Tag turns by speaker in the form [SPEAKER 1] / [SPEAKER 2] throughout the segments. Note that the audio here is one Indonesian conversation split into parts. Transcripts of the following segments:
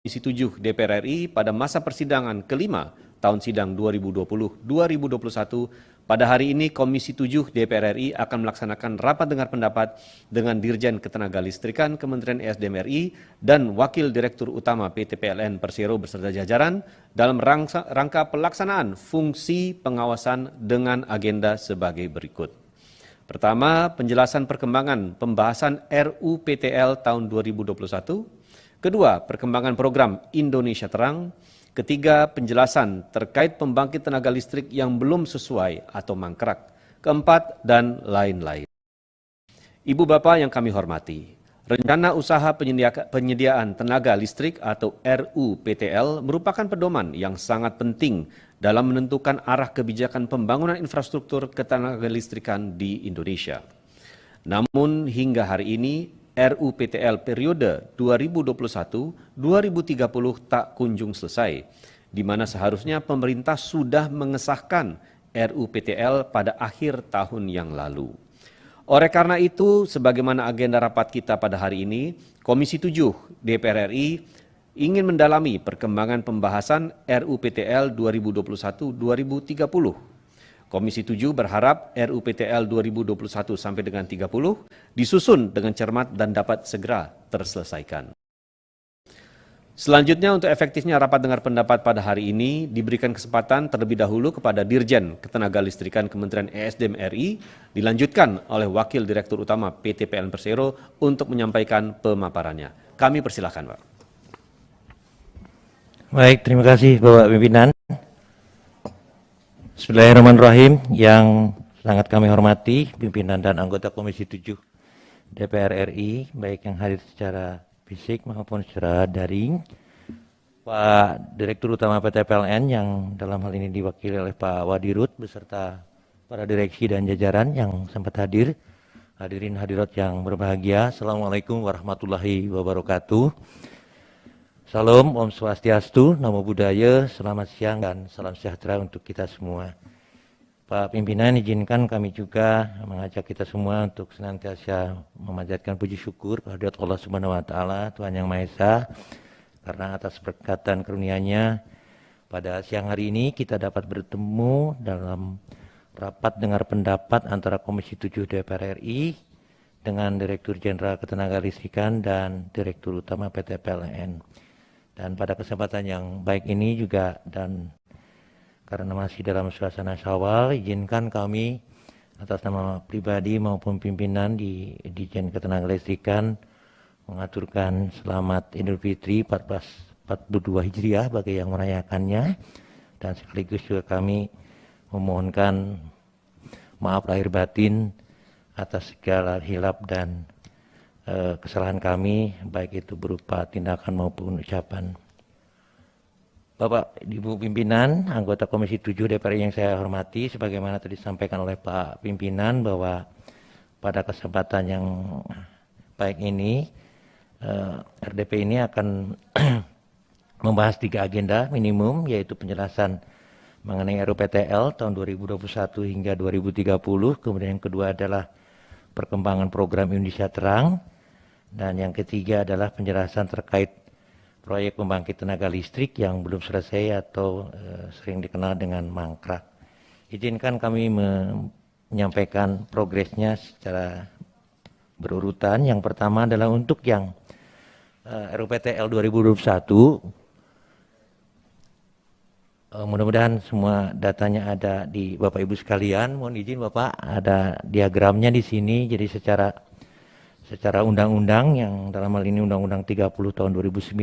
[SPEAKER 1] Komisi 7 DPR RI pada masa persidangan kelima tahun sidang 2020-2021. Pada hari ini Komisi 7 DPR RI akan melaksanakan rapat dengar pendapat dengan Dirjen Ketenagalistrikan Kementerian ESDM RI dan Wakil Direktur Utama PT PLN Persero beserta jajaran dalam rangka pelaksanaan fungsi pengawasan dengan agenda sebagai berikut. Pertama, penjelasan perkembangan pembahasan RUPTL tahun 2021. Kedua, perkembangan program Indonesia Terang. Ketiga, penjelasan terkait pembangkit tenaga listrik yang belum sesuai atau mangkrak. Keempat, dan lain-lain. Ibu Bapak yang kami hormati, Rencana Usaha Penyediaan Tenaga Listrik atau RUPTL merupakan pedoman yang sangat penting dalam menentukan arah kebijakan pembangunan infrastruktur ketenagalistrikan di Indonesia. Namun hingga hari ini, RUPTL periode 2021-2030 tak kunjung selesai, di mana seharusnya pemerintah sudah mengesahkan RUPTL pada akhir tahun yang lalu. Oleh karena itu, sebagaimana agenda rapat kita pada hari ini, Komisi 7 DPR RI ingin mendalami perkembangan pembahasan RUPTL 2021-2030. Komisi 7 berharap RUPTL 2021 sampai dengan 30 disusun dengan cermat dan dapat segera terselesaikan. Selanjutnya, untuk efektifnya rapat dengar pendapat pada hari ini, diberikan kesempatan terlebih dahulu kepada Dirjen Ketenagalistrikan Kementerian ESDM RI, dilanjutkan oleh Wakil Direktur Utama PT PLN Persero untuk menyampaikan pemaparannya. Kami persilahkan, Pak.
[SPEAKER 2] Baik, terima kasih Bapak Pimpinan. Bismillahirrahmanirrahim. Yang sangat kami hormati pimpinan dan anggota Komisi 7 DPR RI, baik yang hadir secara fisik maupun secara daring, Pak Direktur Utama PT PLN yang dalam hal ini diwakili oleh Pak Wadirut beserta para direksi dan jajaran yang sempat hadir, hadirin hadirat yang berbahagia. Assalamualaikum warahmatullahi wabarakatuh. Salam, Om Swastiastu, Namo Buddhaya, selamat siang dan salam sejahtera untuk kita semua. Pak Pimpinan, izinkan kami juga mengajak kita semua untuk senantiasa memanjatkan puji syukur kehadirat Allah Subhanahu wa Ta'ala, Tuhan Yang Maha Esa, karena atas berkat dan karunia-Nya pada siang hari ini kita dapat bertemu dalam rapat dengar pendapat antara Komisi 7 DPR RI dengan Direktur Jenderal Ketenagalistrikan dan Direktur Utama PT PLN. Dan pada kesempatan yang baik ini juga dan karena masih dalam suasana Syawal, izinkan kami atas nama pribadi maupun pimpinan di Dirjen Ketenagalistrikan mengaturkan selamat Idul Fitri 1442 Hijriah bagi yang merayakannya, dan sekaligus juga kami memohonkan maaf lahir batin atas segala hilap dan kesalahan kami, baik itu berupa tindakan maupun ucapan. Bapak, Ibu Pimpinan, anggota Komisi 7 DPR yang saya hormati, sebagaimana tadi disampaikan oleh Pak Pimpinan bahwa pada kesempatan yang baik ini, RDP ini akan membahas 3 agenda minimum, yaitu penjelasan mengenai RUPTL tahun 2021 hingga 2030, kemudian yang kedua adalah perkembangan program Indonesia Terang, dan yang ketiga adalah penjelasan terkait proyek pembangkit tenaga listrik yang belum selesai atau sering dikenal dengan mangkrak. Izinkan kami menyampaikan progresnya secara berurutan. Yang pertama adalah untuk yang RUPTL 2021. Mudah-mudahan semua datanya ada di Bapak Ibu sekalian. Mohon izin Bapak, ada diagramnya di sini. Jadi secara undang-undang yang dalam hal ini Undang-Undang 30 tahun 2009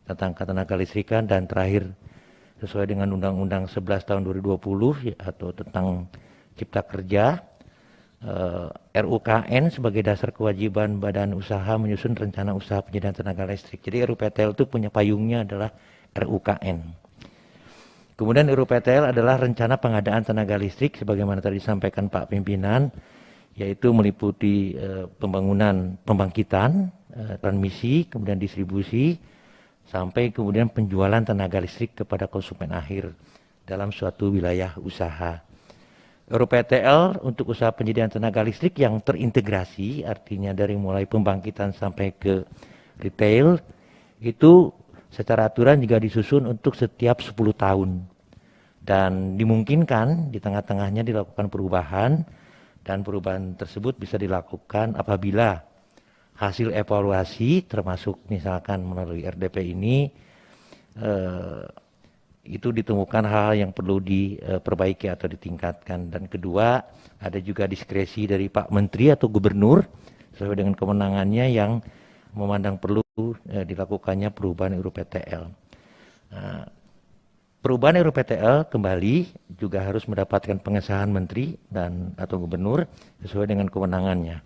[SPEAKER 2] tentang ketenagalistrikan, dan terakhir sesuai dengan Undang-Undang 11 tahun 2020 atau tentang Cipta Kerja, RUKN sebagai dasar kewajiban badan usaha menyusun rencana usaha penyediaan tenaga listrik. Jadi RUPTL itu punya payungnya adalah RUKN. Kemudian RUPTL adalah rencana pengadaan tenaga listrik sebagaimana tadi disampaikan Pak Pimpinan, yaitu meliputi pembangunan pembangkitan, transmisi, kemudian distribusi, sampai kemudian penjualan tenaga listrik kepada konsumen akhir dalam suatu wilayah usaha. RUPTL untuk usaha penyediaan tenaga listrik yang terintegrasi, artinya dari mulai pembangkitan sampai ke retail, itu secara aturan juga disusun untuk setiap 10 tahun. Dan dimungkinkan di tengah-tengahnya dilakukan perubahan, dan perubahan tersebut bisa dilakukan apabila hasil evaluasi termasuk misalkan melalui RDP ini itu ditemukan hal yang perlu diperbaiki atau ditingkatkan. Dan kedua, ada juga diskresi dari Pak Menteri atau Gubernur sesuai dengan kewenangannya yang memandang perlu dilakukannya perubahan RUPTL. Perubahan RUPTL kembali juga harus mendapatkan pengesahan Menteri dan atau Gubernur sesuai dengan kewenangannya.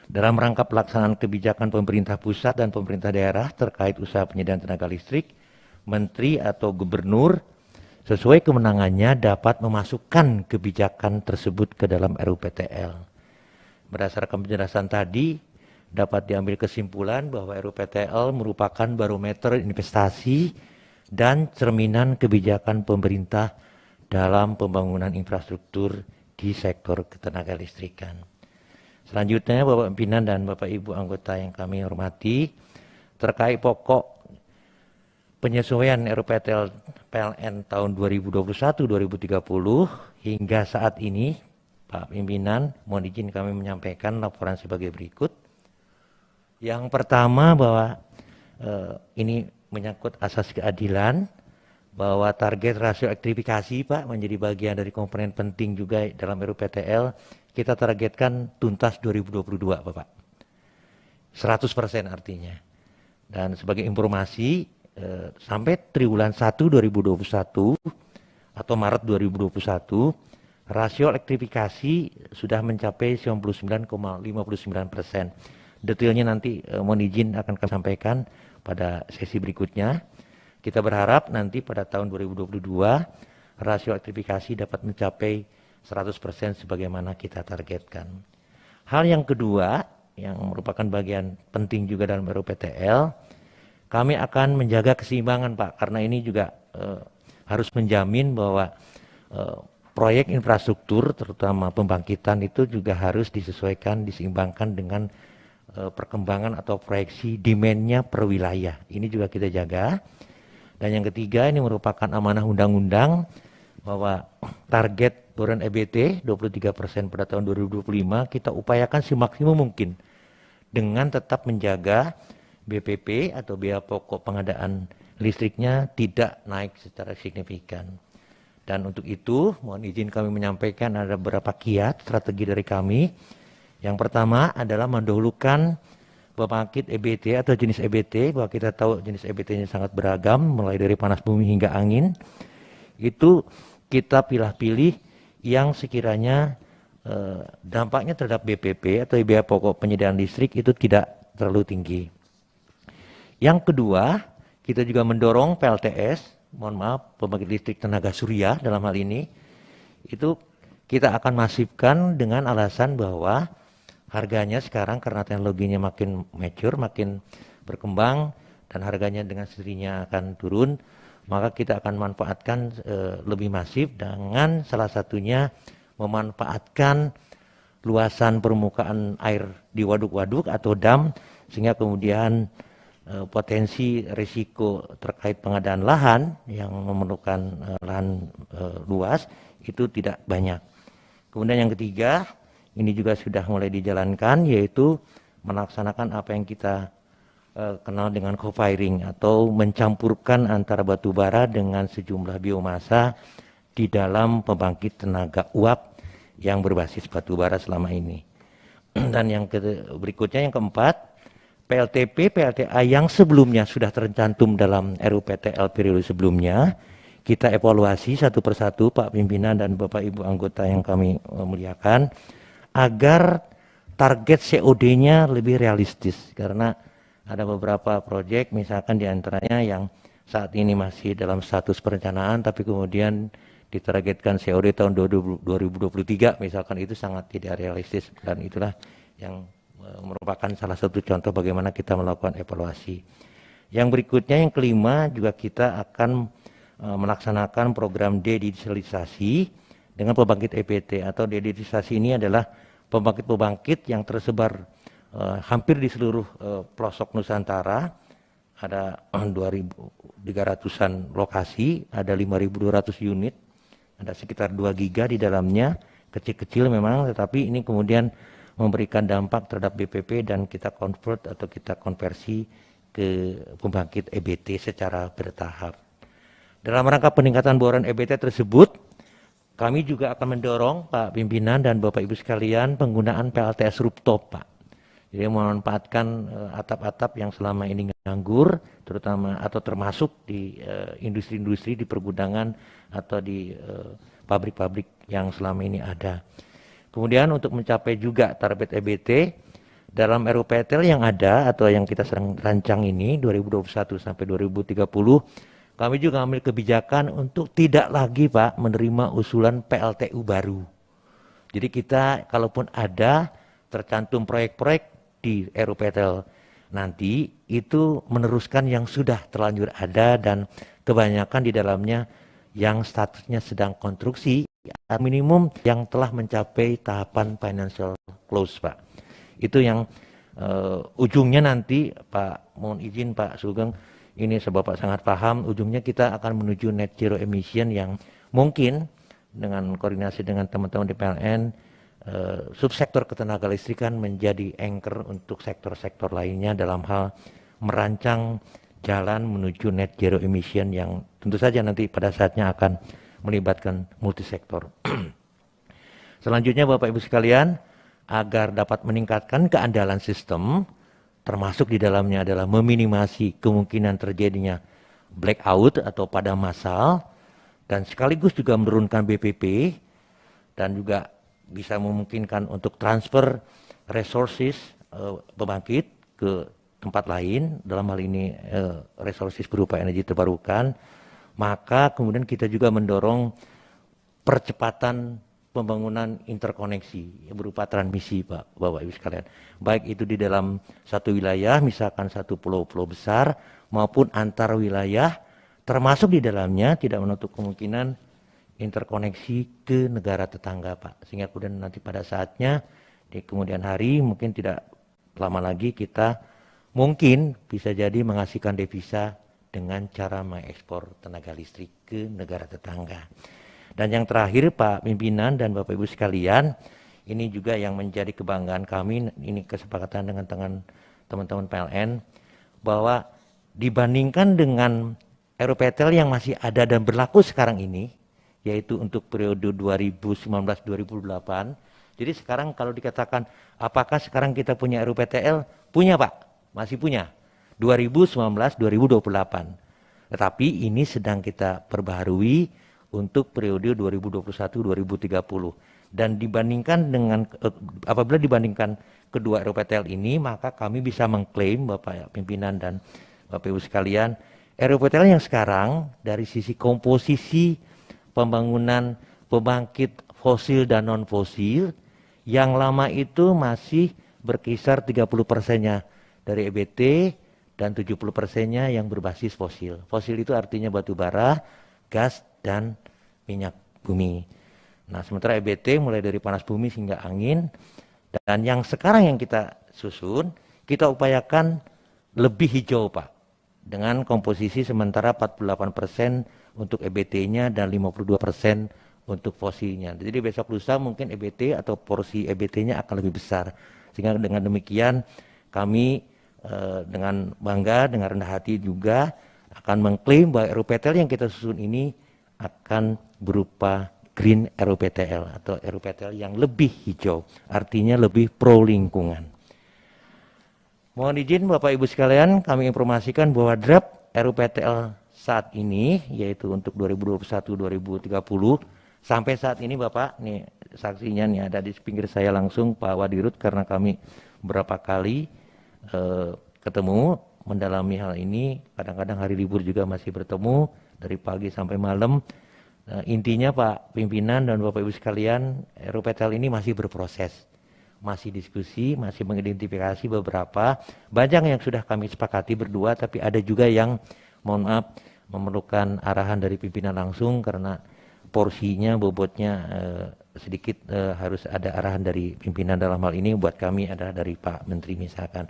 [SPEAKER 2] Dalam rangka pelaksanaan kebijakan pemerintah pusat dan pemerintah daerah terkait usaha penyediaan tenaga listrik, Menteri atau Gubernur sesuai kewenangannya dapat memasukkan kebijakan tersebut ke dalam RUPTL. Berdasarkan penjelasan tadi, dapat diambil kesimpulan bahwa RUPTL merupakan barometer investasi dan cerminan kebijakan pemerintah dalam pembangunan infrastruktur di sektor ketenaga listrikan. Selanjutnya, Bapak Pimpinan dan Bapak Ibu anggota yang kami hormati, terkait pokok penyesuaian RUPTL PLN tahun 2021-2030 hingga saat ini, Pak Pimpinan, mohon izin kami menyampaikan laporan sebagai berikut. Yang pertama bahwa ini menyangkut asas keadilan, bahwa target rasio elektrifikasi Pak menjadi bagian dari komponen penting juga dalam RUPTL. Kita targetkan tuntas 2022 Bapak, 100% artinya. Dan sebagai informasi, sampai triwulan 1 2021 atau Maret 2021, rasio elektrifikasi sudah mencapai 99,59%. Detailnya nanti mohon izin akan kami sampaikan pada sesi berikutnya. Kita berharap nanti pada tahun 2022 rasio elektrifikasi dapat mencapai 100% sebagaimana kita targetkan. Hal yang kedua yang merupakan bagian penting juga dalam RUPTL, kami akan menjaga keseimbangan Pak, karena ini juga harus menjamin bahwa proyek infrastruktur terutama pembangkitan itu juga harus disesuaikan, diseimbangkan dengan perkembangan atau proyeksi demand-nya per wilayah. Ini juga kita jaga. Dan yang ketiga, ini merupakan amanah undang-undang bahwa target boron EBT 23% pada tahun 2025 kita upayakan semaksimum mungkin dengan tetap menjaga BPP atau biaya pokok pengadaan listriknya tidak naik secara signifikan. Dan untuk itu mohon izin kami menyampaikan ada beberapa kiat strategi dari kami. Yang pertama adalah mendahulukan pembangkit EBT atau jenis EBT, bahwa kita tahu jenis EBT-nya sangat beragam mulai dari panas bumi hingga angin. Itu kita pilih-pilih yang sekiranya dampaknya terhadap BPP atau biaya pokok penyediaan listrik itu tidak terlalu tinggi. Yang kedua, kita juga mendorong PLTS, pembangkit listrik tenaga surya dalam hal ini, itu kita akan masifkan dengan alasan bahwa harganya sekarang karena teknologinya makin mature, makin berkembang dan harganya dengan sendirinya akan turun, maka kita akan manfaatkan lebih masif dengan salah satunya memanfaatkan luasan permukaan air di waduk-waduk atau dam, sehingga kemudian potensi risiko terkait pengadaan lahan yang memerlukan lahan luas itu tidak banyak. Kemudian yang ketiga, ini juga sudah mulai dijalankan, yaitu melaksanakan apa yang kita kenal dengan co-firing atau mencampurkan antara batu bara dengan sejumlah biomasa di dalam pembangkit tenaga uap yang berbasis batu bara selama ini. Dan yang berikutnya, yang keempat, PLTP, PLTA yang sebelumnya sudah tercantum dalam RUPTL periode sebelumnya, kita evaluasi satu persatu Pak Pimpinan dan Bapak Ibu anggota yang kami muliakan, agar target COD-nya lebih realistis, karena ada beberapa proyek misalkan diantaranya yang saat ini masih dalam status perencanaan tapi kemudian ditargetkan COD tahun 2023 misalkan, itu sangat tidak realistis, dan itulah yang merupakan salah satu contoh bagaimana kita melakukan evaluasi. Yang berikutnya, yang kelima, juga kita akan melaksanakan program dedigitalisasi dengan pembangkit EBT atau dedigitalisasi ini adalah pembangkit-pembangkit yang tersebar hampir di seluruh pelosok Nusantara ada 2.300-an lokasi, ada 5.200 unit, ada sekitar 2 giga di dalamnya, kecil-kecil memang, tetapi ini kemudian memberikan dampak terhadap BPP dan kita convert atau kita konversi ke pembangkit EBT secara bertahap. Dalam rangka peningkatan boran EBT tersebut, kami juga akan mendorong Pak Pimpinan dan Bapak Ibu sekalian penggunaan PLTS rooftop, Pak. Jadi memanfaatkan atap-atap yang selama ini nganggur, terutama atau termasuk di industri-industri, di pergudangan atau di pabrik-pabrik yang selama ini ada. Kemudian untuk mencapai juga target EBT dalam RUPTL yang ada atau yang kita sedang rancang ini 2021 sampai 2030, kami juga ambil kebijakan untuk tidak lagi Pak menerima usulan PLTU baru. Jadi kita kalaupun ada tercantum proyek-proyek di RUPTL nanti itu meneruskan yang sudah terlanjur ada dan kebanyakan di dalamnya yang statusnya sedang konstruksi minimum yang telah mencapai tahapan financial close, Pak. Itu yang ujungnya nanti Pak, mohon izin Pak Sugeng, ini sebab Pak sangat paham, ujungnya kita akan menuju net zero emission yang mungkin dengan koordinasi dengan teman-teman di PLN, subsektor ketenaga listrikan menjadi anchor untuk sektor-sektor lainnya dalam hal merancang jalan menuju net zero emission yang tentu saja nanti pada saatnya akan melibatkan multisektor. Selanjutnya Bapak Ibu sekalian, agar dapat meningkatkan keandalan sistem, termasuk di dalamnya adalah meminimasi kemungkinan terjadinya blackout atau padam massal, dan sekaligus juga menurunkan BPP, dan juga bisa memungkinkan untuk transfer resources pembangkit ke tempat lain, dalam hal ini resources berupa energi terbarukan, maka kemudian kita juga mendorong percepatan pembangunan interkoneksi berupa transmisi Pak, Bapak Ibu sekalian. Baik itu di dalam satu wilayah, misalkan satu pulau-pulau besar, maupun antar wilayah, termasuk di dalamnya tidak menutup kemungkinan interkoneksi ke negara tetangga Pak. Sehingga kemudian nanti pada saatnya di kemudian hari mungkin tidak lama lagi kita mungkin bisa jadi menghasilkan devisa dengan cara mengekspor tenaga listrik ke negara tetangga. Dan yang terakhir Pak Pimpinan dan Bapak Ibu sekalian, ini juga yang menjadi kebanggaan kami, ini kesepakatan dengan teman-teman PLN, bahwa dibandingkan dengan RUPTL yang masih ada dan berlaku sekarang ini, yaitu untuk periode 2019-2028. Jadi sekarang kalau dikatakan apakah sekarang kita punya RUPTL? Punya Pak, masih punya. 2019-2028. Tetapi ini sedang kita perbaharui untuk periode 2021-2030. Dan dibandingkan dengan apabila dibandingkan kedua RUPTL ini, maka kami bisa mengklaim Bapak Pimpinan dan Bapak Ibu sekalian, RUPTL yang sekarang dari sisi komposisi pembangunan pembangkit fosil dan non-fosil, yang lama itu masih berkisar 30%-nya dari EBT dan 70%-nya yang berbasis fosil. Fosil itu artinya batu bara, gas, dan minyak bumi. Nah, sementara EBT mulai dari panas bumi hingga angin, dan yang sekarang yang kita susun, kita upayakan lebih hijau Pak, dengan komposisi sementara 48% untuk EBT-nya dan 52% untuk fosilnya. Jadi besok lusa mungkin EBT atau porsi EBT-nya akan lebih besar. Sehingga dengan demikian kami dengan bangga, dengan rendah hati juga akan mengklaim bahwa RUPTL yang kita susun ini akan berupa green RUPTL atau RUPTL yang lebih hijau, artinya lebih pro lingkungan. Mohon izin Bapak Ibu sekalian, kami informasikan bahwa draft RUPTL saat ini, yaitu untuk 2021-2030, sampai saat ini Bapak, nih saksinya nih ada di pinggir saya langsung Pak Wadirut, karena kami berapa kali ketemu mendalami hal ini, kadang-kadang hari libur juga masih bertemu dari pagi sampai malam. Intinya Pak Pimpinan dan Bapak Ibu sekalian, RUPTL ini masih berproses, masih diskusi, masih mengidentifikasi beberapa, banyak yang sudah kami sepakati berdua, tapi ada juga yang mohon maaf memerlukan arahan dari pimpinan langsung karena porsinya, bobotnya sedikit harus ada arahan dari pimpinan. Dalam hal ini buat kami adalah dari Pak Menteri misalkan.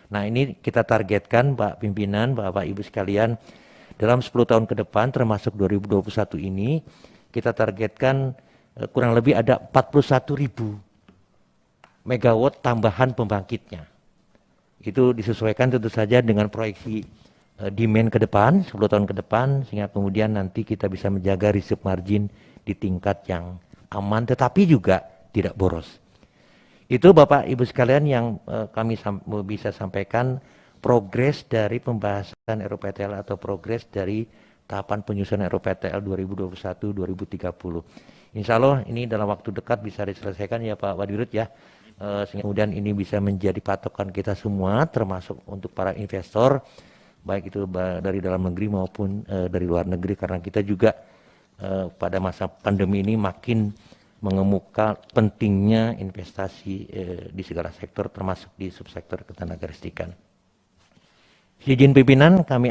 [SPEAKER 2] Nah, ini kita targetkan Pak Pimpinan, Bapak Ibu sekalian, dalam 10 tahun ke depan termasuk 2021 ini kita targetkan kurang lebih ada 41.000 megawatt tambahan pembangkitnya. Itu disesuaikan tentu saja dengan proyeksi demand ke depan, 10 tahun ke depan, sehingga kemudian nanti kita bisa menjaga reserve margin di tingkat yang aman tetapi juga tidak boros. Itu Bapak Ibu sekalian yang kami bisa sampaikan progres dari pembahasan RUPTL atau progres dari tahapan penyusunan RUPTL 2021-2030. Insya Allah ini dalam waktu dekat bisa diselesaikan ya Pak Wadirut ya. Sehingga kemudian ini bisa menjadi patokan kita semua termasuk untuk para investor baik itu dari dalam negeri maupun dari luar negeri, karena kita juga pada masa pandemi ini makin mengemuka pentingnya investasi di segala sektor termasuk di subsektor ketenagalistikan. Izin pimpinan kami